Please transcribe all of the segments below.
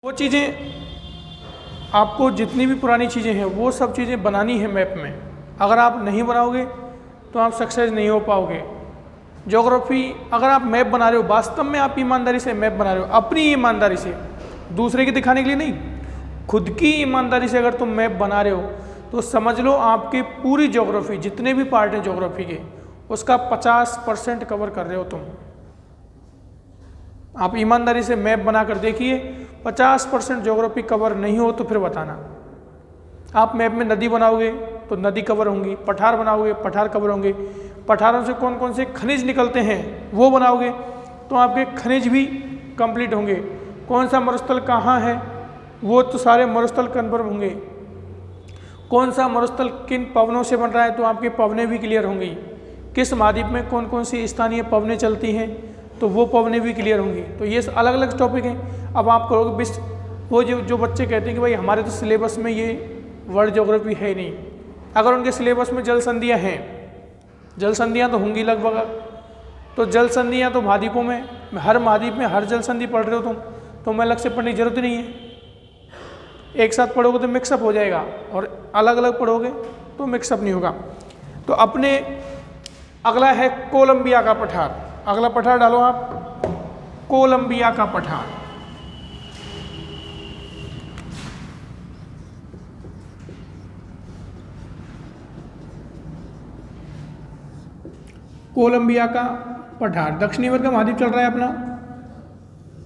वो चीज़ें आपको जितनी भी पुरानी चीज़ें हैं वो सब चीज़ें बनानी है मैप में। अगर आप नहीं बनाओगे तो आप सक्सेस नहीं हो पाओगे। ज्योग्राफी अगर आप मैप बना रहे हो, वास्तव में आप ईमानदारी से मैप बना रहे हो, अपनी ईमानदारी से, दूसरे की दिखाने के लिए नहीं, खुद की ईमानदारी से अगर तुम मैप बना रहे हो तो समझ लो आपकी पूरी ज्योग्राफी, जितने भी पार्ट हैं ज्योग्राफी के, उसका 50% कवर कर रहे हो तुम। आप ईमानदारी से मैप बनाकर देखिए, 50% ज्योग्राफी कवर नहीं हो तो फिर बताना। आप मैप में नदी बनाओगे तो नदी कवर होंगी, पठार बनाओगे पठार कवर होंगे, पठारों से कौन कौन से खनिज निकलते हैं वो बनाओगे तो आपके खनिज भी कंप्लीट होंगे। कौन सा मरुस्थल कहाँ है वो तो सारे मरुस्थल कन्फर्म होंगे। कौन सा मरुस्थल किन पवनों से बन रहा है तो आपके पवनें भी क्लियर होंगी। किस महाद्वीप में कौन कौन सी स्थानीय पवनें चलती हैं तो वो पवनें भी क्लियर होंगी। तो ये अलग अलग टॉपिक हैं। अब आप कहोगे वो जो बच्चे कहते हैं कि भाई हमारे तो सिलेबस में ये वर्ल्ड ज्योग्राफी है नहीं, अगर उनके सिलेबस में जल संधियाँ हैं, जल संधियाँ तो होंगी लगभग, तो जल संधियाँ तो महाद्वीपों में, हर महाद्वीप में हर जल संधि पढ़ रहे हो तुम, तो मैं अलग से पढ़ने की जरूरत ही नहीं है। एक साथ पढ़ोगे तो मिक्सअप हो जाएगा और अलग अलग पढ़ोगे तो मिक्सअप नहीं होगा। तो अपने अगला है कोलंबिया का पठार। अगला पठार डालो आप, कोलंबिया का पठार। कोलंबिया का पठार दक्षिणी अमेरिका का महाद्वीप चल रहा है अपना,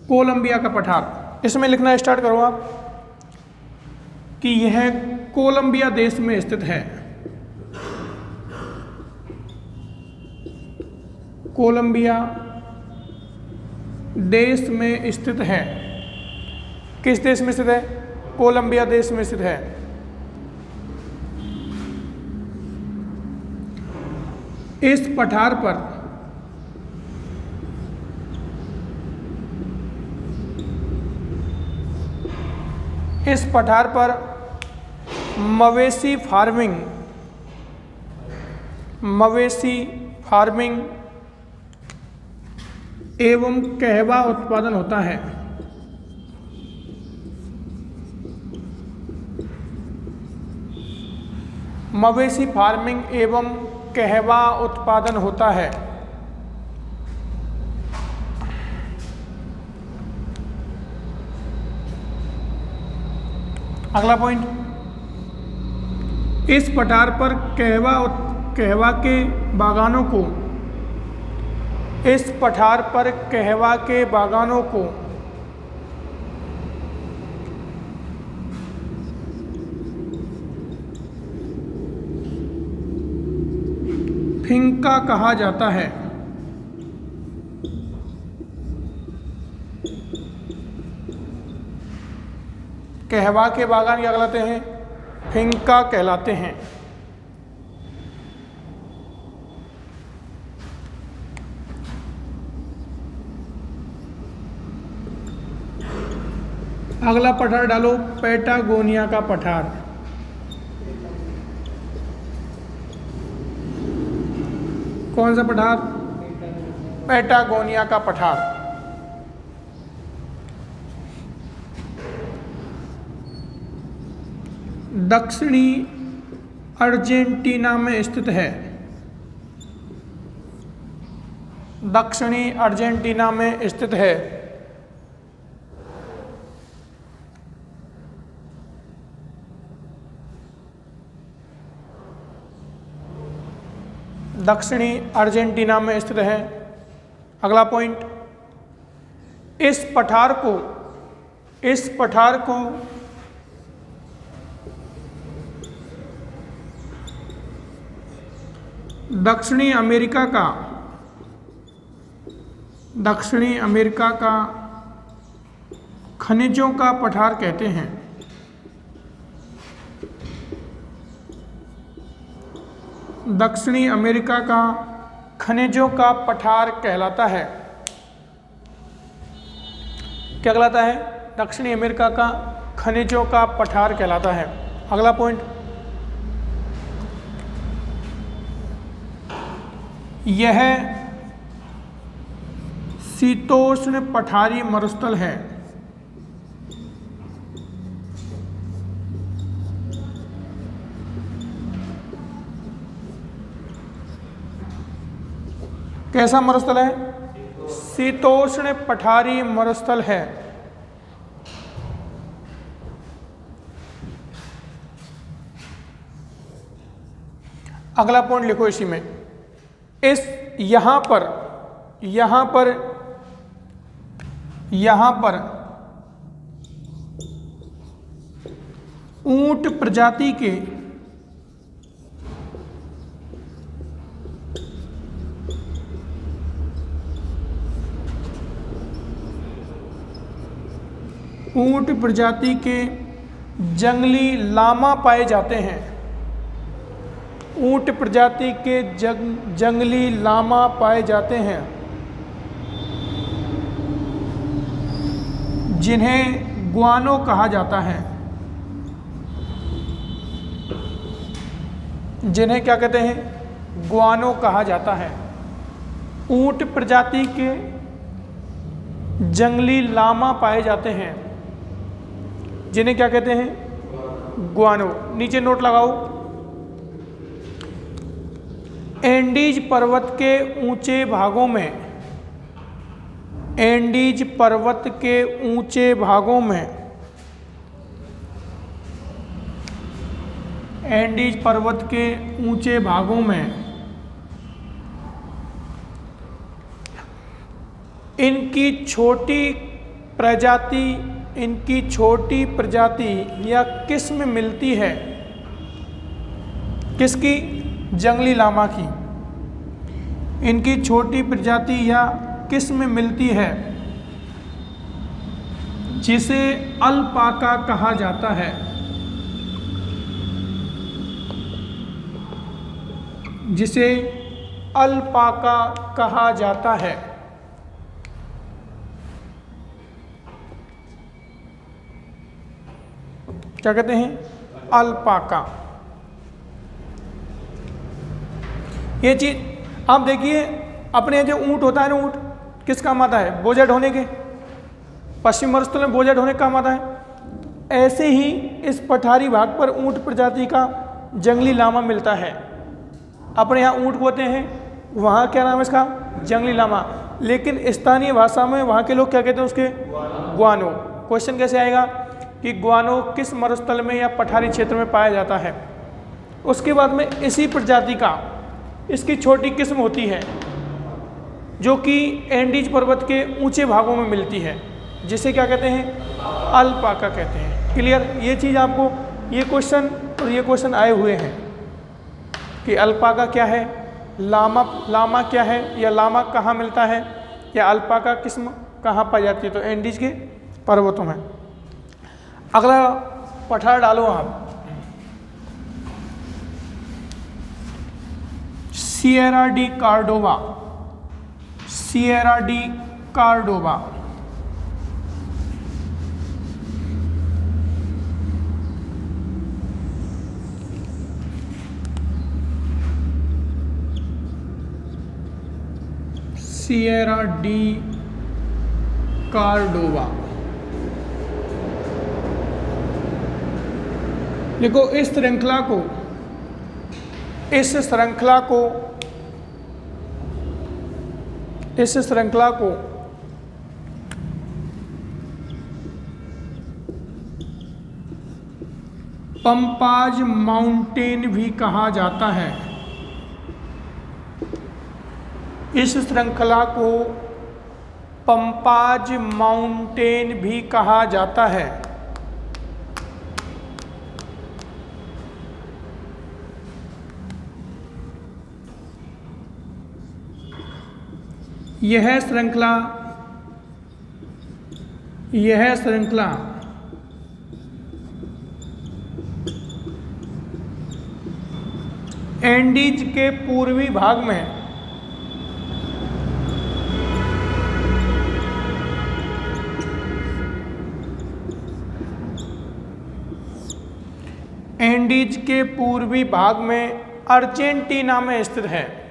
कोलंबिया का पठार। इसमें लिखना स्टार्ट करो आप कि यह कोलंबिया देश में स्थित है। कोलंबिया देश में स्थित है। किस देश में स्थित है? कोलंबिया देश में स्थित है। इस पठार पर मवेशी फार्मिंग एवं कहवा उत्पादन होता है। मवेशी फार्मिंग एवं कहवा उत्पादन होता है। अगला पॉइंट, इस पठार पर कहवा के बागानों को फिंका कहा जाता है। कहवा के बागान क्या कहलाते हैं? फिंका कहलाते हैं। अगला पठार डालो, पैटागोनिया का पठार। कौन सा पठार? पैटागोनिया का पठार। दक्षिणी अर्जेंटीना में स्थित है। दक्षिणी अर्जेंटीना में स्थित है। दक्षिणी अर्जेंटीना में स्थित है। अगला पॉइंट, इस पठार को दक्षिणी अमेरिका का खनिजों का पठार कहते हैं। दक्षिणी अमेरिका का खनिजों का पठार कहलाता है। क्या कहलाता है? दक्षिणी अमेरिका का खनिजों का पठार कहलाता है। अगला पॉइंट, यह शीतोष्ण पठारी मरुस्थल है। कैसा मरुस्थल है? शीतोष्ण पठारी मरुस्थल है। अगला पॉइंट लिखो इसी में, इस यहां पर ऊंट प्रजाति के जंगली लामा पाए जाते हैं। ऊंट प्रजाति के जंगली लामा पाए जाते हैं, जिन्हें ग्वानो कहा जाता है। जिन्हें क्या कहते हैं? ग्वानो कहा जाता है। ऊंट प्रजाति के जंगली लामा पाए जाते हैं, जिन्हें क्या कहते हैं? ग्वानो। नीचे नोट लगाओ, एंडीज पर्वत के ऊंचे भागों में, एंडीज पर्वत के ऊंचे भागों में, एंडीज पर्वत के ऊंचे भागों में इनकी छोटी प्रजाति या किस्म मिलती है। किसकी? जंगली लामा की। इनकी छोटी प्रजाति या किस्म मिलती है, जिसे अल्पाका कहा जाता है। जिसे अल्पाका कहा जाता है। क्या कहते हैं? अल्पाका। ये चीज आप देखिए, अपने जो ऊंट होता है ना, ऊंट किस काम आता है? बोझा ढोने के। पश्चिम मरुस्थल में बोझा ढोने का काम आता है। ऐसे ही इस पठारी भाग पर ऊंट प्रजाति का जंगली लामा मिलता है। अपने यहाँ ऊंट होते हैं, वहाँ क्या नाम है इसका? जंगली लामा। लेकिन स्थानीय भाषा में वहाँ के लोग क्या कहते हैं उसके? ग्वानो। क्वेश्चन कैसे आएगा कि ग्वानो किस मरुस्थल में या पठारी क्षेत्र में पाया जाता है? उसके बाद में इसी प्रजाति का इसकी छोटी किस्म होती है, जो कि एंडीज पर्वत के ऊंचे भागों में मिलती है, जिसे क्या कहते हैं? अल्पाका कहते हैं। क्लियर? ये चीज़ आपको ये क्वेश्चन आए हुए हैं कि अल्पाका क्या है, लामा क्या है, या लामा कहाँ मिलता है, या अल्पाका किस्म कहाँ पाई जाती है? तो एंडीज के पर्वतों में। अगला पठार डालो आप, Sierra de Cordoba. Sierra de Cordoba. Sierra de Cordoba. देखो, इस श्रृंखला को पंपाज माउंटेन भी कहा जाता है। इस श्रृंखला को पंपाज माउंटेन भी कहा जाता है। यह श्रृंखला एंडीज के पूर्वी भाग में अर्जेंटीना में स्थित है।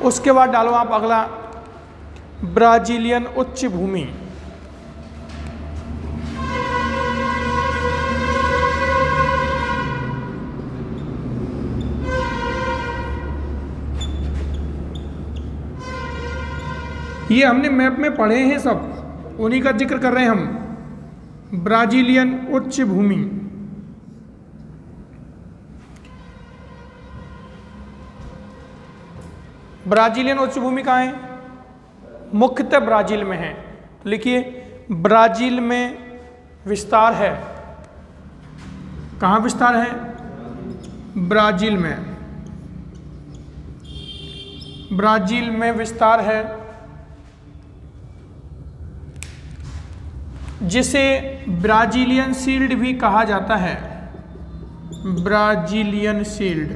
उसके बाद डालो आप अगला ब्राजीलियन उच्च भूमि। ये हमने मैप में पढ़े हैं सब, उन्हीं का जिक्र कर रहे हैं हम। ब्राजीलियन उच्च भूमि, ब्राजीलियन उच्च भूमि कहाँ है? मुख्यतः ब्राजील में है। तो लिखिए ब्राजील में विस्तार है। कहाँ विस्तार है? ब्राजील में। ब्राजील में विस्तार है, जिसे ब्राजीलियन शील्ड भी कहा जाता है। ब्राजीलियन शील्ड,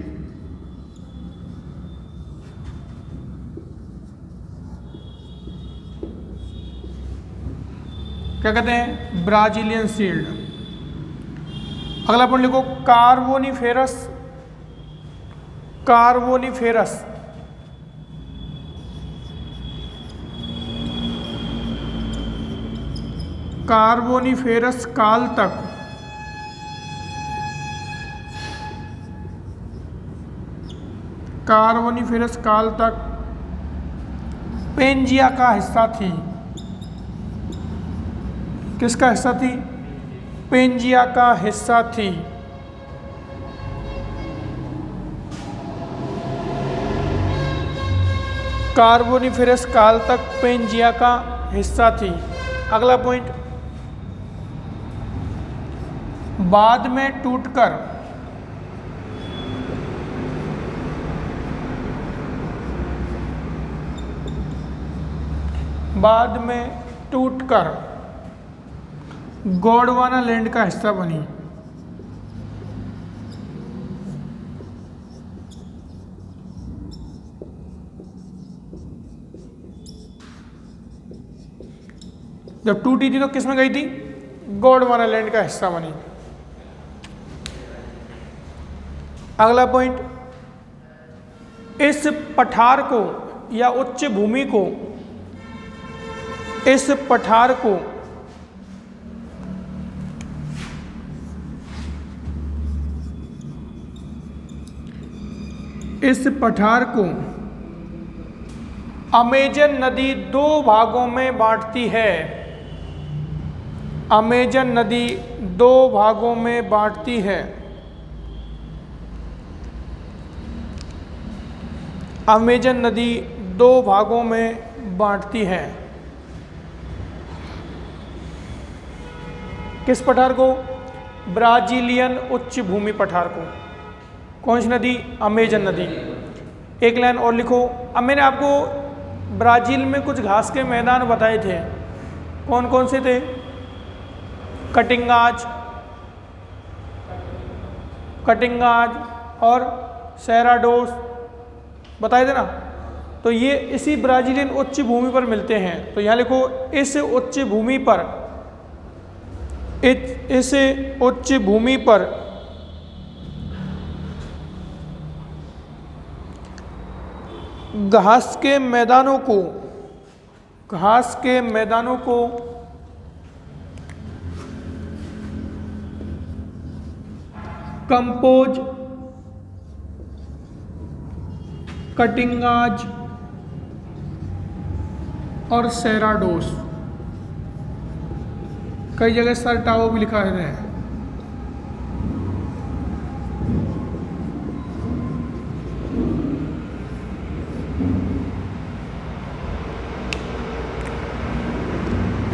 क्या कहते हैं? Brazilian shield. अगला पॉइंट लिखो कार्बोनिफेरस। कार्बोनिफेरस, कार्बोनिफेरस काल तक कार्बोनिफेरस काल तक पेंजिया का हिस्सा थी। किसका हिस्सा थी? पेंजिया का हिस्सा थी। कार्बोनिफेरस काल तक पेंजिया का हिस्सा थी। अगला पॉइंट, बाद में टूटकर गोंडवाना लैंड का हिस्सा बनी। जब टूटी थी तो किस में गई थी? गोंडवाना लैंड का हिस्सा बनी। अगला पॉइंट, इस पठार को या उच्च भूमि को, इस पठार को अमेजन नदी दो भागों में बांटती है। अमेजन नदी दो भागों में बांटती है। अमेजन नदी दो भागों में बांटती है। किस पठार को? ब्राजीलियन उच्च भूमि पठार को। कौन सी नदी? अमेजन नदी। एक लाइन और लिखो। अब मैंने आपको ब्राजील में कुछ घास के मैदान बताए थे, कौन कौन से थे? कटिंगाज और सेराडोस बताए थे ना। तो ये इसी ब्राजीलियन उच्च भूमि पर मिलते हैं। तो यहाँ लिखो इस उच्च भूमि पर घास के मैदानों को कंपोज, कटिंगाज और सेराडोस, कई जगह सरटाओ भी लिखा है।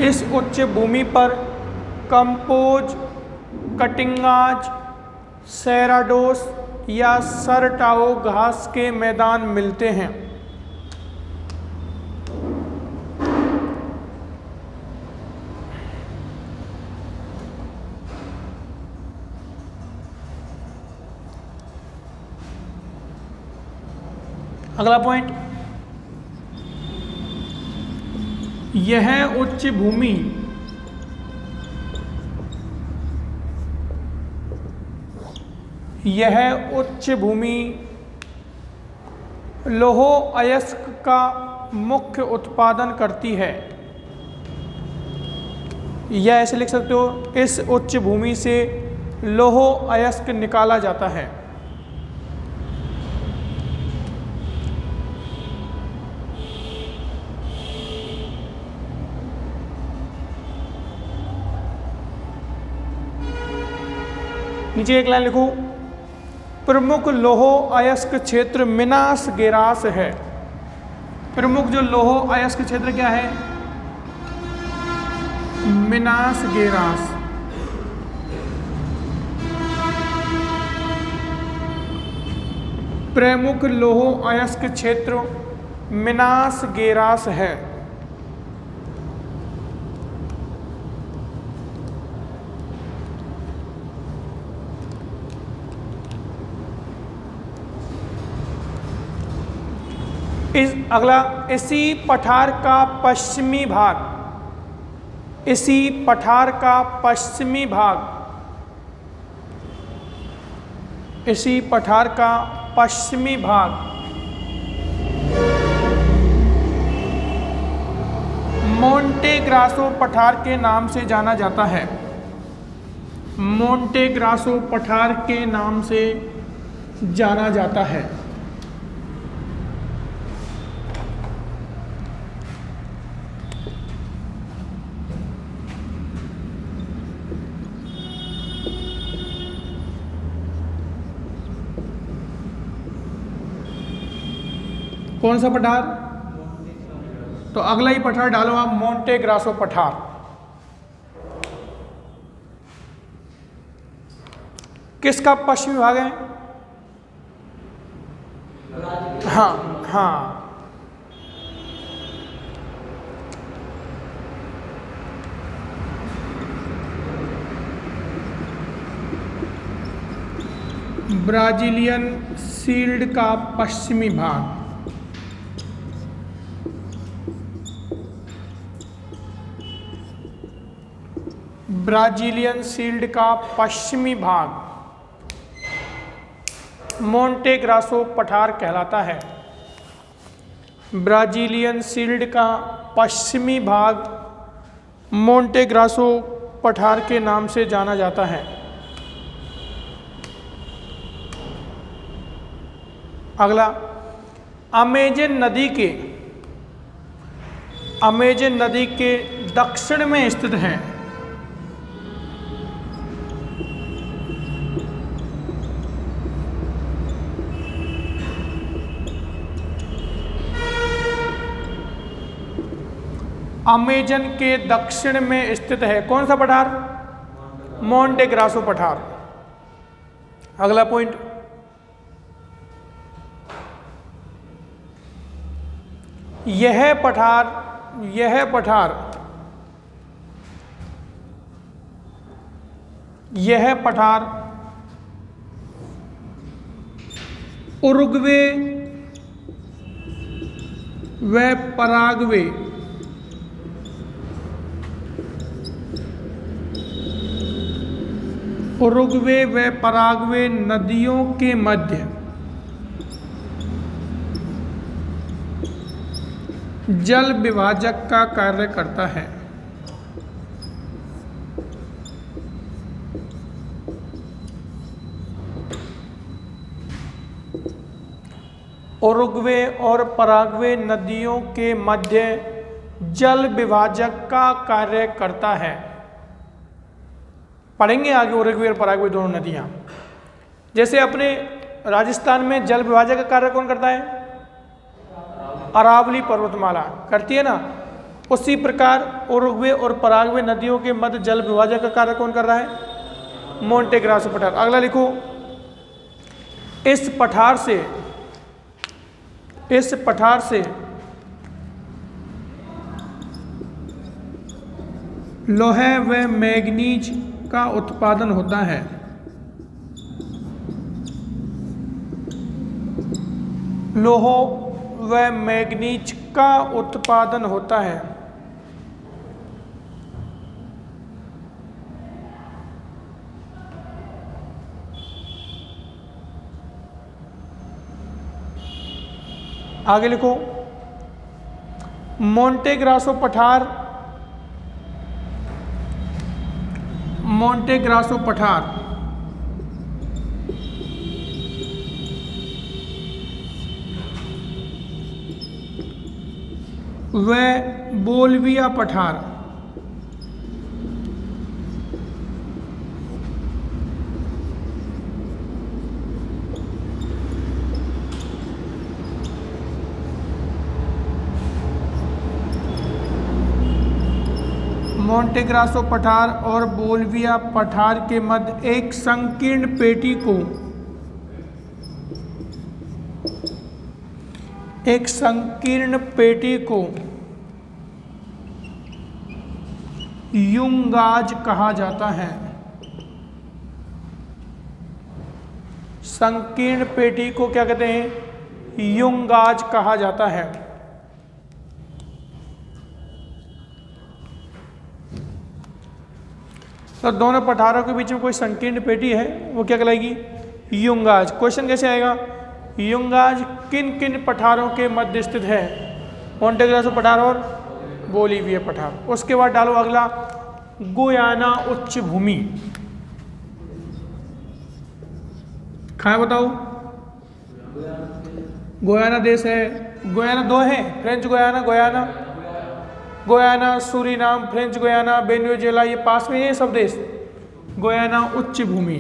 इस उच्च भूमि पर कंपोज, कटिंगाज, सेराडोस या सरटाओ घास के मैदान मिलते हैं। अगला पॉइंट, यह उच्च भूमि लौह अयस्क का मुख्य उत्पादन करती है, या ऐसे लिख सकते हो, इस उच्च भूमि से लौह अयस्क निकाला जाता है। नीचे एक लाइन लिखो, प्रमुख लौह अयस्क क्षेत्र मिनास गेरास है। प्रमुख जो लौह अयस्क क्षेत्र क्या है? मिनास गेरास। प्रमुख लौह अयस्क क्षेत्र मिनास गेरास है। अगला, इसी पठार का पश्चिमी भाग, इसी पठार का पश्चिमी भाग, इसी पठार का पश्चिमी भाग मोंटे ग्रासो पठार के नाम से जाना जाता है। मोंटे ग्रासो पठार के नाम से जाना जाता है। कौन सा पठार? तो अगला ही पठार डालो आप, मोंटे ग्रासो पठार। किसका पश्चिमी भाग है? हाँ हाँ, ब्राजीलियन शील्ड का पश्चिमी भाग। ब्राजीलियन शील्ड का पश्चिमी भाग मोंटे ग्रासो पठार कहलाता है। ब्राजीलियन शील्ड का पश्चिमी भाग मोंटे ग्रासो पठार के नाम से जाना जाता है। अगला, अमेजन नदी के दक्षिण में स्थित है। अमेजन के दक्षिण में स्थित है कौन सा पठार? मोंटे ग्रासो पठार। अगला पॉइंट, यह पठार उरुग्वे व पराग्वे नदियों के मध्य जल विभाजक का कार्य करता है। उरुग्वे और पराग्वे नदियों के मध्य जल विभाजक का कार्य करता है। पढ़ेंगे आगे उरुग्वे और पराग्वे दोनों नदियाँ। जैसे अपने राजस्थान में जल विभाजक का कार्य कौन करता है? अरावली पर्वतमाला करती है ना। उसी प्रकार उरुग्वे और पराग्वे नदियों के मध्य जल विभाजक का कार्य कौन कर रहा है? मोंटे ग्रासो पठार। अगला लिखो, इस पठार से लोहे व मैग्नीज का उत्पादन होता है। लोह व मैग्नीज का उत्पादन होता है। आगे लिखो, मोंटे ग्रासो पठार, मोंटे ग्रासो पठार व बोल्विया पठार। मोंटे ग्रासो पठार और बोल्विया पठार के मध्य एक संकीर्ण पेटी को, एक संकीर्ण पेटी को युंगाज कहा जाता है। संकीर्ण पेटी को क्या कहते हैं? युंगाज कहा जाता है। तो दोनों पठारों के बीच में कोई संकीर्ण पेटी है, वो क्या कहलाएगी? युंगाज। क्वेश्चन कैसे आएगा? युंगाज किन किन पठारों के मध्य स्थित है? मोंटे ग्रासो पठार और बोलिविया पठार। उसके बाद डालो अगला, गुयाना उच्च भूमि। कहाँ बताओ? गुयाना देश है। गुयाना दो है, French Guiana, Guyana, Suriname, French Guiana, Venezuela, ये पास में ये सब देश। गुयाना उच्च भूमि।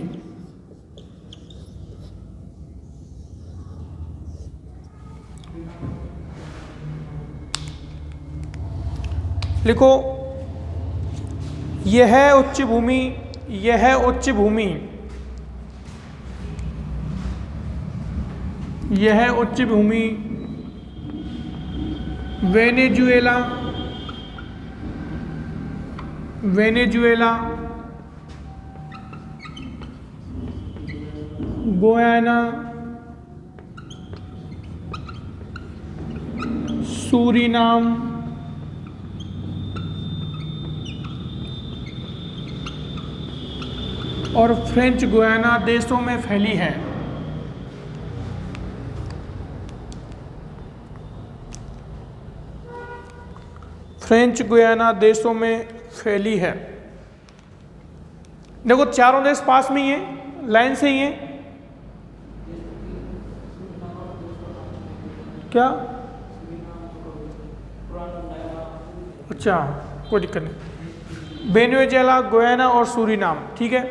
लिखो, यह उच्च भूमि, यह उच्च भूमि, यह उच्च भूमि वेनेजुएला, वेनेजुएला, गुयाना, सूरीनाम और फ्रेंच गुयाना देशों में फैली है। फ्रेंच गुयाना देशों में फैली है। देखो चारों देश पास में ही है, लाइन से ही है। क्या? अच्छा, कोई दिक्कत नहीं। वेनेजुएला, गुयाना और सूरीनाम, ठीक है,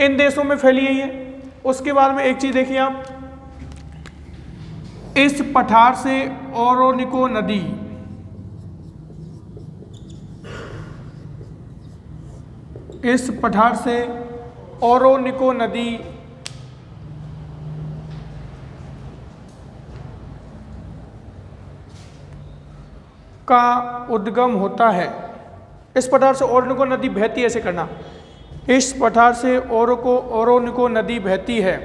इन देशों में फैली है ये। उसके बाद में एक चीज देखिए आप, इस पठार से ओरोनिको नदी, इस पठार से ओरोनिको नदी का उद्गम होता है। इस पठार से ओरोनिको नदी बहती है, ऐसे करना, इस पठार से ओरोनिको नदी बहती है।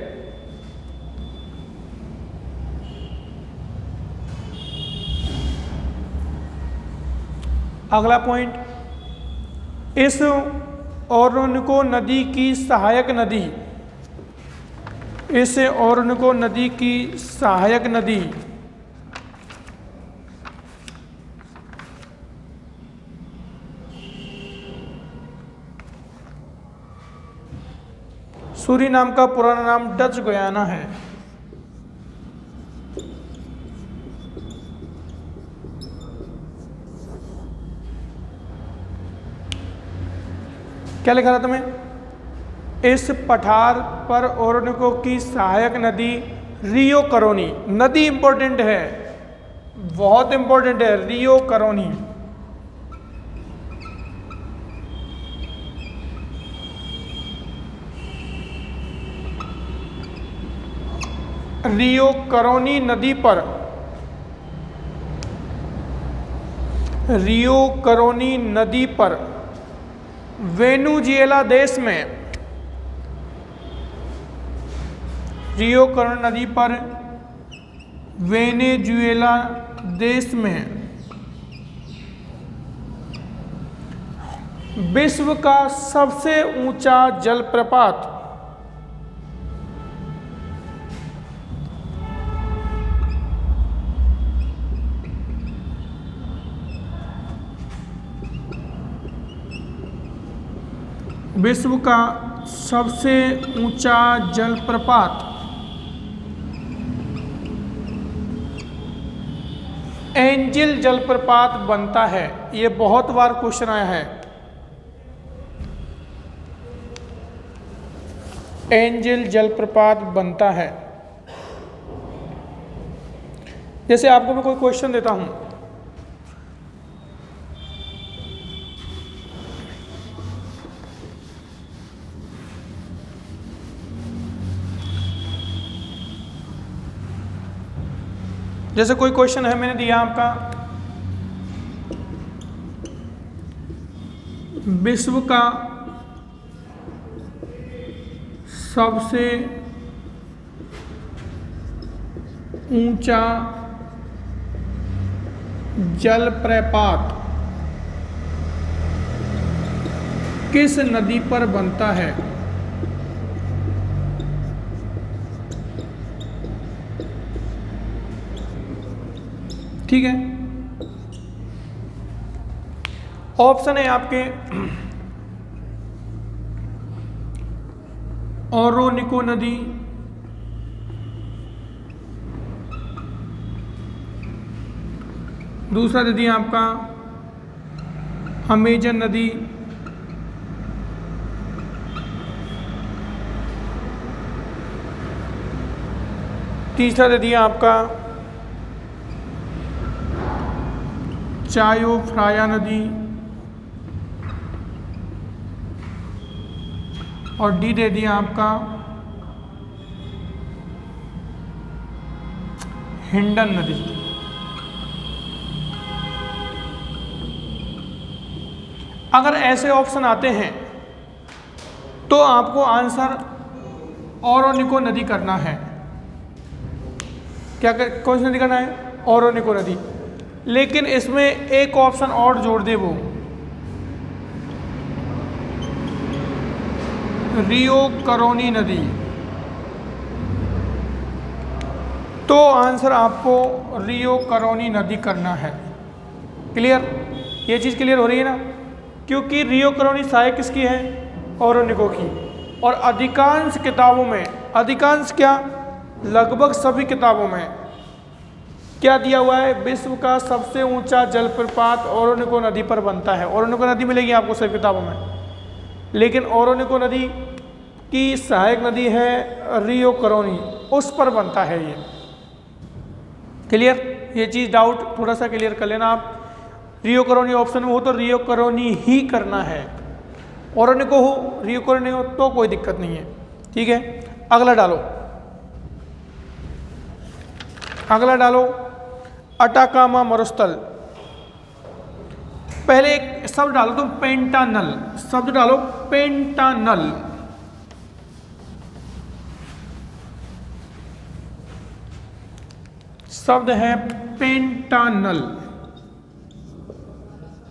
अगला पॉइंट, इस ओरोनिको नदी की सहायक नदी, इस ओरोनिको नदी की सहायक नदी सूरीनाम का पुराना नाम डच गुयाना है। क्या लिखा था तुम्हें? इस पठार पर ओरोनिको की सहायक नदी रियो करोनी, नदी इंपॉर्टेंट है, बहुत इंपॉर्टेंट है, रियो करोनी। रियो करोनी नदी पर, रियो करोनी नदी पर वेनेजुएला देश में, रियो करोनी नदी पर वेनेजुएला देश में विश्व का सबसे ऊंचा जलप्रपात विश्व का सबसे ऊंचा जलप्रपात एंजिल जलप्रपात बनता है। ये बहुत बार क्वेश्चन आया है। एंजिल जलप्रपात बनता है। जैसे आपको मैं कोई क्वेश्चन देता हूं, जैसे कोई क्वेश्चन है मैंने दिया आपका, विश्व का सबसे ऊंचा जलप्रपात किस नदी पर बनता है? ठीक है, ऑप्शन है आपके ओरोनिको नदी, दूसरा दे दिया आपका अमेजन नदी, तीसरा दे दिया आपका चायो फ्राया नदी, और डी दे दिया आपका हिंडन नदी। अगर ऐसे ऑप्शन आते हैं तो आपको आंसर ओरोनिको नदी करना है। कौन सी नदी करना है? ओरोनिको नदी। लेकिन इसमें एक ऑप्शन और जोड़ दे, वो रियो करोनी नदी। तो आंसर आपको रियो करोनी नदी करना है। क्लियर? ये चीज़ क्लियर हो रही है ना? क्योंकि रियो करोनी सहायक किसकी है? ओरोनिको की। और अधिकांश किताबों में, अधिकांश क्या, लगभग सभी किताबों में क्या दिया हुआ है? विश्व का सबसे ऊंचा जलप्रपात ओरोनिको नदी पर बनता है। ओरोनिको नदी मिलेगी आपको सभी किताबों में, लेकिन ओरोनिको नदी की सहायक नदी है रियो करोनी, उस पर बनता है ये। क्लियर? ये चीज़ डाउट थोड़ा सा क्लियर कर लेना आप। रियो करोनी ऑप्शन में हो तो रियो करोनी ही करना है, ओरोनिको हो, रियो करोनी हो तो कोई दिक्कत नहीं है। ठीक है, अगला डालो, अगला डालो अटाकामा मरुस्थल। पहले एक शब्द डालो तुम, पेंटानल। शब्द डालो पेंटानल। शब्द है पेंटानल,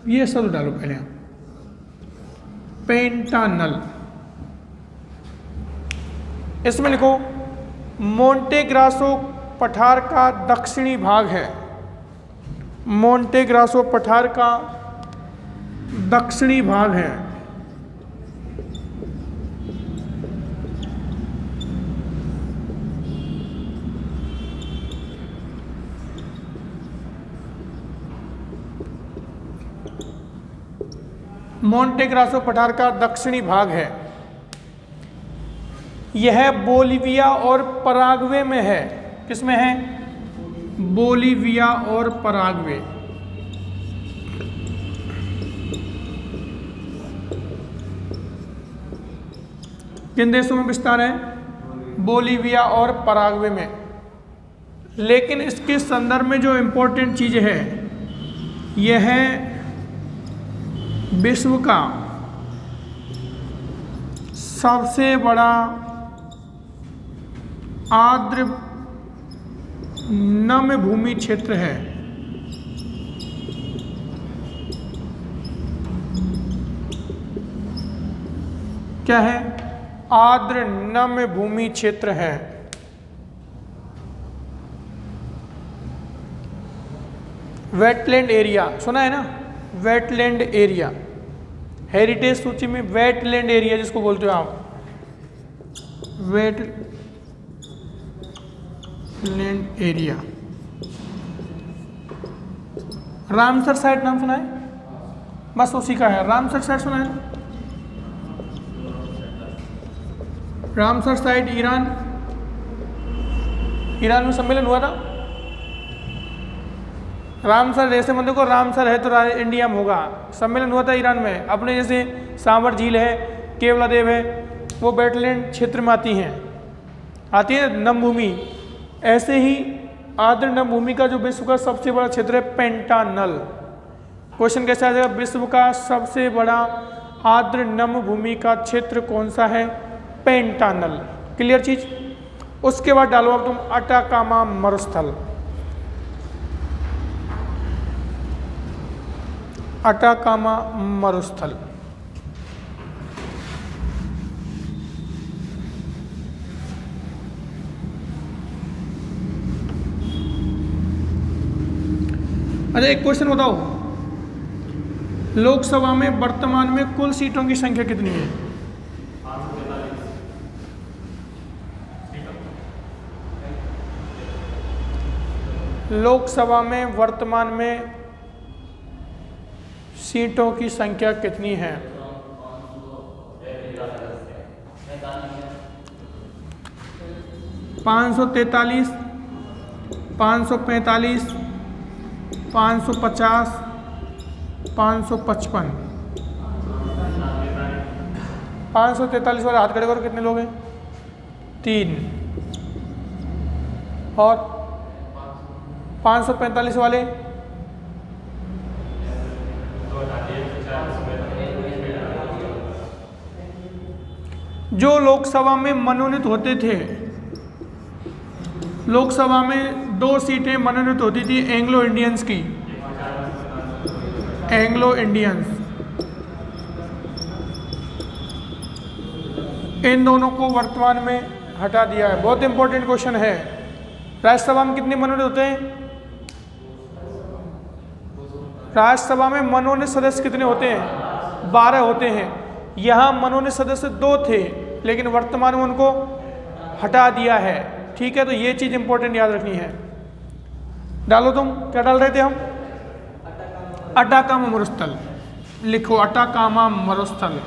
ये शब्द डालो पहले आप, पेंटानल। इसमें लिखो मोंटे ग्रासो पठार का दक्षिणी भाग है। मोंटे ग्रासो पठार का दक्षिणी भाग है। मोंटे ग्रासो पठार का दक्षिणी भाग है। यह बोलीविया और पराग्वे में है। किसमें है? बोलीविया और पराग्वे। किन देशों में विस्तार है? बोलीविया और पराग्वे में। लेकिन इसके संदर्भ में जो इंपॉर्टेंट चीज़ है, यह है विश्व का सबसे बड़ा आर्द्र नम भूमि क्षेत्र है। क्या है? आर्द्र नम भूमि क्षेत्र है। वेटलैंड एरिया सुना है ना? वेटलैंड एरिया हेरिटेज सूची में वेटलैंड एरिया जिसको बोलते हो आप, वेटलैंड एरिया। रामसर साइट नाम सुना है? बस उसी का है, रामसर साइट सुना है? रामसर साइट ईरान, ईरान में सम्मेलन हुआ था। रामसर जैसे मंदिर को रामसर है तो इंडिया में होगा, सम्मेलन हुआ था ईरान में। अपने जैसे सांवर झील है, केवलादेव है, वो वेटलैंड क्षेत्र में आती है नमभूमि। ऐसे ही आर्द्र नमभूमि का जो विश्व का सबसे बड़ा क्षेत्र है पेंटानल। क्वेश्चन कैसे आ जाएगा? विश्व का सबसे बड़ा आर्द्र नमभूमि का क्षेत्र कौन सा है? पेंटानल। क्लियर चीज? उसके बाद डालो अब तुम अटाकामा मरुस्थल। अटाकामा मरुस्थल अच्छा, एक क्वेश्चन बताओ, लोकसभा में वर्तमान में कुल सीटों की संख्या कितनी है? लोकसभा में वर्तमान में सीटों की संख्या कितनी है? 543, 545, 550, 555। 543 वाले हाथ खड़े करो, कितने लोग हैं? 3। और 545 वाले? जो लोकसभा में मनोनीत होते थे, लोकसभा में 2 सीटें मनोनीत होती थी एंग्लो इंडियंस की, एंग्लो इंडियंस। इन दोनों को वर्तमान में हटा दिया है। बहुत इंपॉर्टेंट क्वेश्चन है। राज्यसभा में कितने मनोनीत होते हैं? राज्यसभा में मनोनीत सदस्य कितने होते हैं? 12 होते हैं। यहाँ मनोनीत सदस्य 2 थे, लेकिन वर्तमान में उनको हटा दिया है। ठीक है, तो ये चीज इंपॉर्टेंट याद रखनी है। डालो तुम, क्या डाल रहे थे हम? अटाकामा मरुस्थल लिखो, अटाकामा मरुस्थल।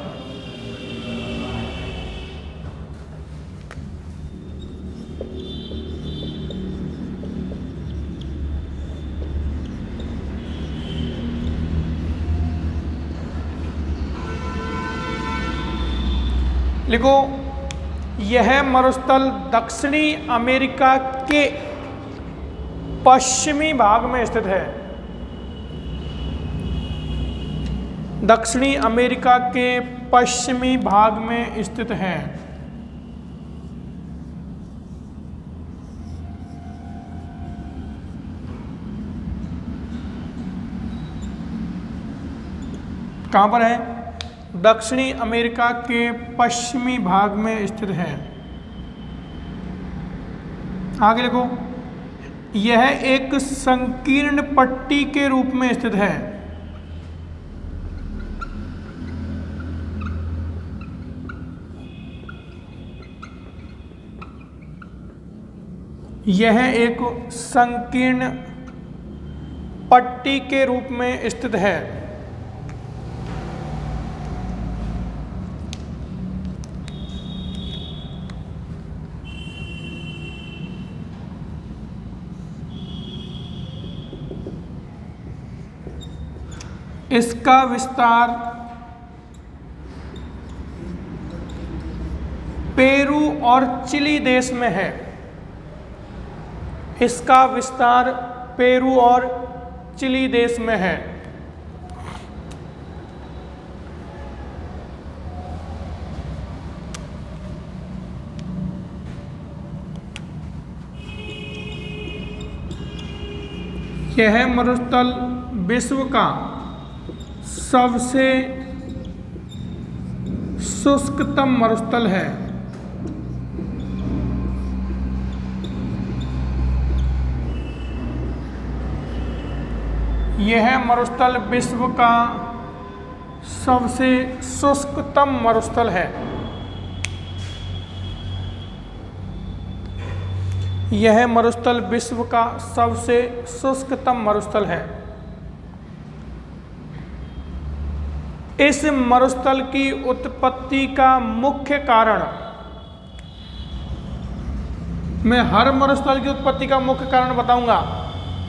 लिखो, यह मरुस्थल दक्षिणी अमेरिका के पश्चिमी भाग में स्थित है। दक्षिणी अमेरिका के पश्चिमी भाग में स्थित है। कहां पर है? दक्षिणी अमेरिका के पश्चिमी भाग में स्थित है। आगे लिखो, यह एक संकीर्ण पट्टी के रूप में स्थित है। यह एक संकीर्ण पट्टी के रूप में स्थित है। इसका विस्तार पेरू और चिली देश में है। इसका विस्तार पेरू और चिली देश में है। यह मरुस्थल विश्व का सबसे शुष्कतम मरुस्थल है। यह मरुस्थल विश्व का सबसे शुष्कतम मरुस्थल है। यह मरुस्थल विश्व का सबसे शुष्कतम मरुस्थल है। इस मरुस्थल की उत्पत्ति का मुख्य कारण, मैं हर मरुस्थल की उत्पत्ति का मुख्य कारण बताऊंगा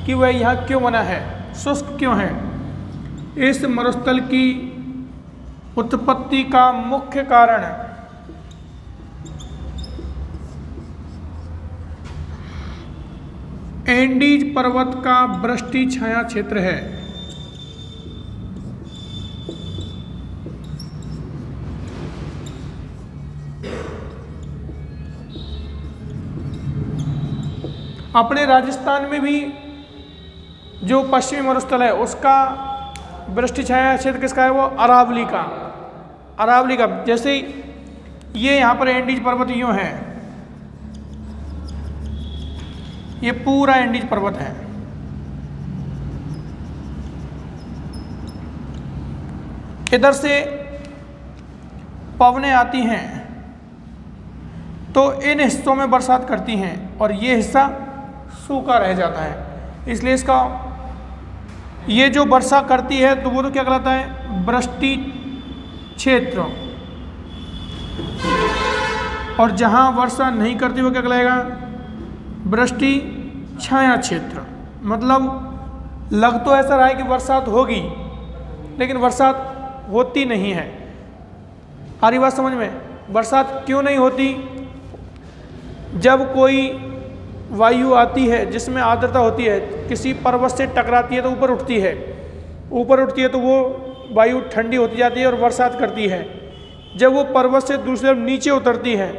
कि वह यहाँ क्यों बना है, शुष्क क्यों है। इस मरुस्थल की उत्पत्ति का मुख्य कारण एंडीज पर्वत का वृष्टि छाया क्षेत्र है। अपने राजस्थान में भी जो पश्चिमी मरुस्थल है उसका वृष्टि छाया क्षेत्र किसका है, वो अरावली का। अरावली का, जैसे ये यहाँ पर एंडीज पर्वत यूं है, ये पूरा एंडीज पर्वत है। इधर से पवनें आती हैं तो इन हिस्सों में बरसात करती हैं और ये हिस्सा सूखा रह जाता है। इसलिए इसका ये जो वर्षा करती है तो वो तो क्या कहलाता है, वृष्टि क्षेत्र। और जहाँ वर्षा नहीं करती वो क्या कहलाएगा, वृष्टि छाया क्षेत्र। मतलब लग तो ऐसा रहा है कि बरसात होगी लेकिन बरसात होती नहीं है। आ रही बात समझ में? बरसात क्यों नहीं होती? जब कोई वायु आती है जिसमें आर्द्रता होती है, किसी पर्वत से टकराती है तो ऊपर उठती है, ऊपर उठती है तो वो वायु ठंडी होती जाती है और बरसात करती है। जब वो पर्वत से दूसरी तरफ नीचे उतरती है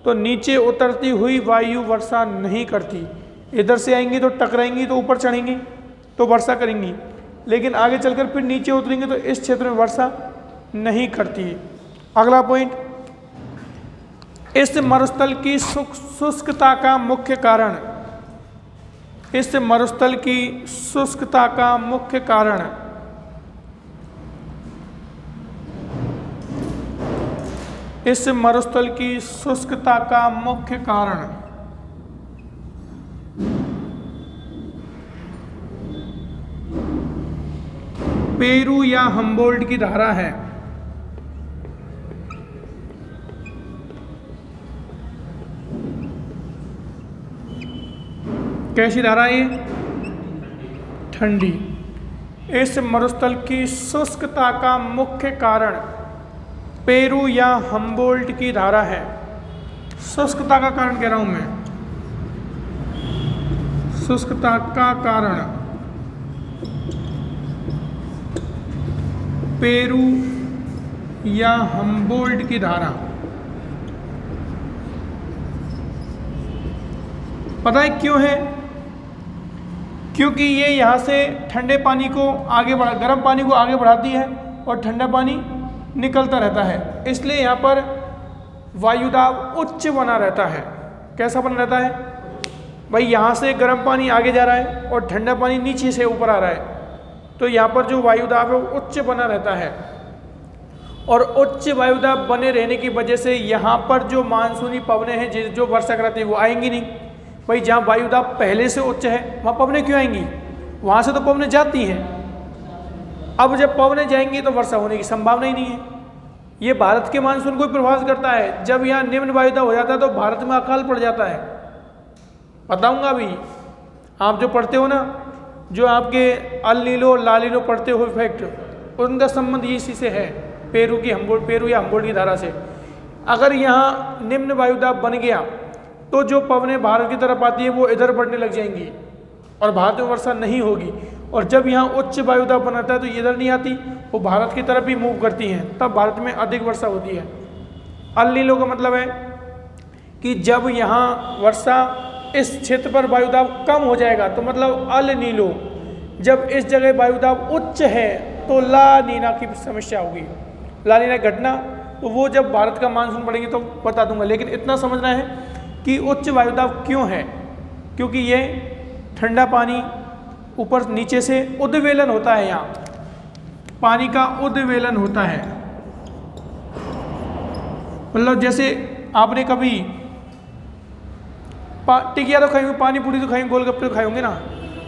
तो नीचे उतरती हुई वायु वर्षा नहीं करती। इधर से आएंगी तो टकराएंगी तो ऊपर चढ़ेंगी तो वर्षा करेंगी, लेकिन आगे चलकर फिर नीचे उतरेंगे तो इस क्षेत्र में वर्षा नहीं करती। अगला पॉइंट, इस मरुस्थल की शुष्कता का मुख्य कारण, इस मरुस्थल की शुष्कता का मुख्य कारण इस मरुस्थल की शुष्कता का मुख्य कारण पेरू या हम्बोल्ट की धारा है। कैसी धारा है ये? ठंडी। इस मरुस्थल की शुष्कता का मुख्य कारण पेरू या हम्बोल्ट की धारा है। शुष्कता का कारण कह रहा हूं मैं, शुष्कता का कारण पेरू या हम्बोल्ट की धारा। पता है क्यों है? क्योंकि ये यहाँ से ठंडे पानी को आगे बढ़ा, गर्म पानी को आगे बढ़ाती है और ठंडा पानी निकलता रहता है। इसलिए यहाँ पर वायुदाब उच्च बना रहता है। कैसा बना रहता है भाई? यहाँ से गर्म पानी आगे जा रहा है और ठंडा पानी नीचे से ऊपर आ रहा है, तो यहाँ पर जो वायुदाब है वो उच्च बना रहता है। और उच्च वायुदाब बने रहने की वजह से यहाँ पर जो मानसूनी पवनें हैं जो वर्षा कराती है वो आएंगी नहीं। भाई जहाँ वायुदाब पहले से उच्च है वहाँ पवनें क्यों आएंगी? वहाँ से तो पवनें जाती हैं। अब जब पवनें जाएंगी तो वर्षा होने की संभावना ही नहीं है। ये भारत के मानसून को प्रभावित करता है। जब यहाँ निम्न वायुदाब हो जाता है तो भारत में अकाल पड़ जाता है। बताऊंगा अभी, आप जो पढ़ते हो ना, जो आपके अल नीलो लाल नीलो पढ़ते हो इफेक्ट, उनका संबंध इसी से है, पेरू या हम्बोल्ट की धारा से। अगर यहाँ निम्न वायुदाब बन गया तो जो पवनें भारत की तरफ आती है वो इधर बढ़ने लग जाएंगी और भारत में वर्षा नहीं होगी। और जब यहाँ उच्च वायुदाब बनाता है तो इधर नहीं आती, वो भारत की तरफ ही मूव करती हैं, तब भारत में अधिक वर्षा होती है। अल नीलो का मतलब है कि जब यहाँ वर्षा इस क्षेत्र पर वायुदाब कम हो जाएगा तो मतलब अल नीलो। जब इस जगह वायुदाब उच्च है तो ला नीना की समस्या होगी, ला नीना घटना। तो वो जब भारत का मानसून पड़ेगी तो बता दूंगा, लेकिन इतना समझना है कि उच्च वायुदाब क्यों है, क्योंकि ये ठंडा पानी ऊपर नीचे से उद्वेलन होता है यहाँ, पानी का उद्वेलन होता है। मतलब जैसे आपने कभी टिकिया तो खाई होंगे, पानी पूरी तो खाई, गोलगप्पे तो खाए होंगे ना।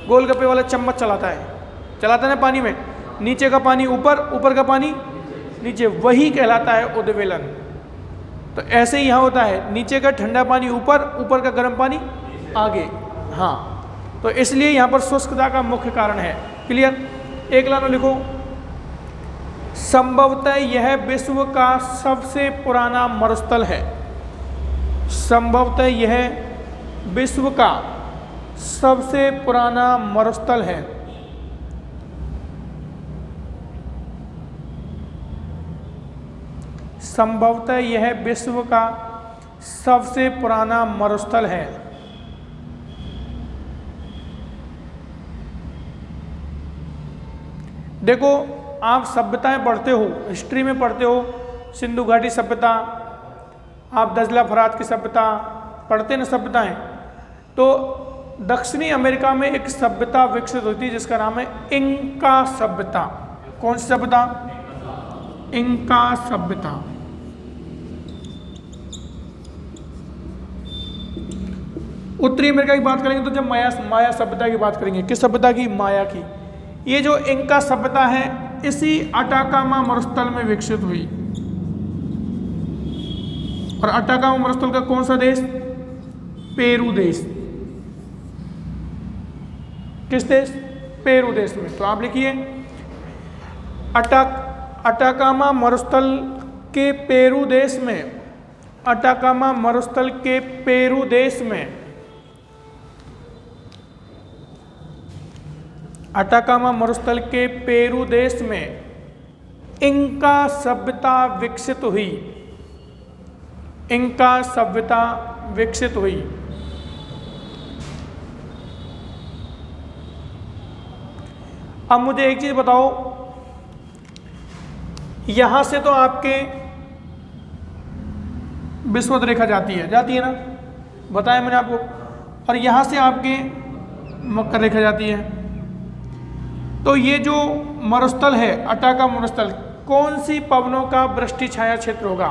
गोलगप्पे वाला चम्मच चलाता है ना पानी में, नीचे का पानी ऊपर, ऊपर का पानी नीचे, वही कहलाता है उद्वेलन। तो ऐसे ही यहाँ होता है, नीचे का ठंडा पानी ऊपर, ऊपर का गर्म पानी आगे। हाँ, तो इसलिए यहाँ पर शुष्कता का मुख्य कारण है। क्लियर? एक लाइन लिखो, संभवतः यह विश्व का सबसे पुराना मरुस्थल है। संभवतः यह विश्व का सबसे पुराना मरुस्थल है। संभवतः यह विश्व का सबसे पुराना मरुस्थल है। देखो, आप सभ्यताएं पढ़ते हो, हिस्ट्री में पढ़ते हो, सिंधु घाटी सभ्यता, आप दजला फरात की सभ्यता पढ़ते ना, सभ्यताएं। तो दक्षिणी अमेरिका में एक सभ्यता विकसित होती है जिसका नाम है इंका सभ्यता। कौन सी सभ्यता? इंका सभ्यता। उत्तरी अमेरिका की बात करेंगे तो जब माया सभ्यता की बात करेंगे। किस सभ्यता की? माया की। ये जो इंका सभ्यता है इसी अटाकामा मरुस्थल में विकसित हुई। और अटाकामा मरुस्थल का कौन सा देश? पेरू देश। किस देश? पेरू देश में। तो आप लिखिए, अटाकामा मरुस्थल के पेरू देश में, अटाकामा मरुस्थल के पेरू देश में, अटाकामा मरुस्थल के पेरू देश में इंका सभ्यता विकसित हुई। इंका सभ्यता विकसित हुई। अब मुझे एक चीज बताओ, यहां से तो आपके विषुवत रेखा जाती है ना, बताया मैंने आपको, और यहां से आपके मकर रेखा जाती है। तो ये जो मरुस्थल है, अटाकामा मरुस्थल, कौन सी पवनों का वृष्टि छाया क्षेत्र होगा?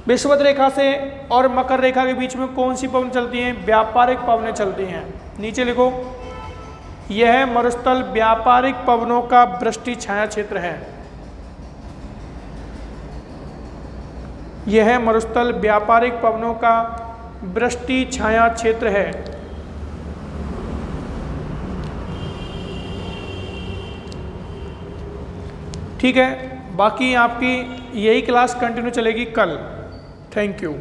विषुवत रेखा से और मकर रेखा के बीच में कौन सी पवन चलती हैं? व्यापारिक पवनें चलती हैं। नीचे लिखो, यह मरुस्थल व्यापारिक पवनों का वृष्टि छाया क्षेत्र है। यह मरुस्थल व्यापारिक पवनों का वृष्टि छाया क्षेत्र है। ठीक है, बाकी आपकी यही क्लास कंटिन्यू चलेगी कल। Thank you.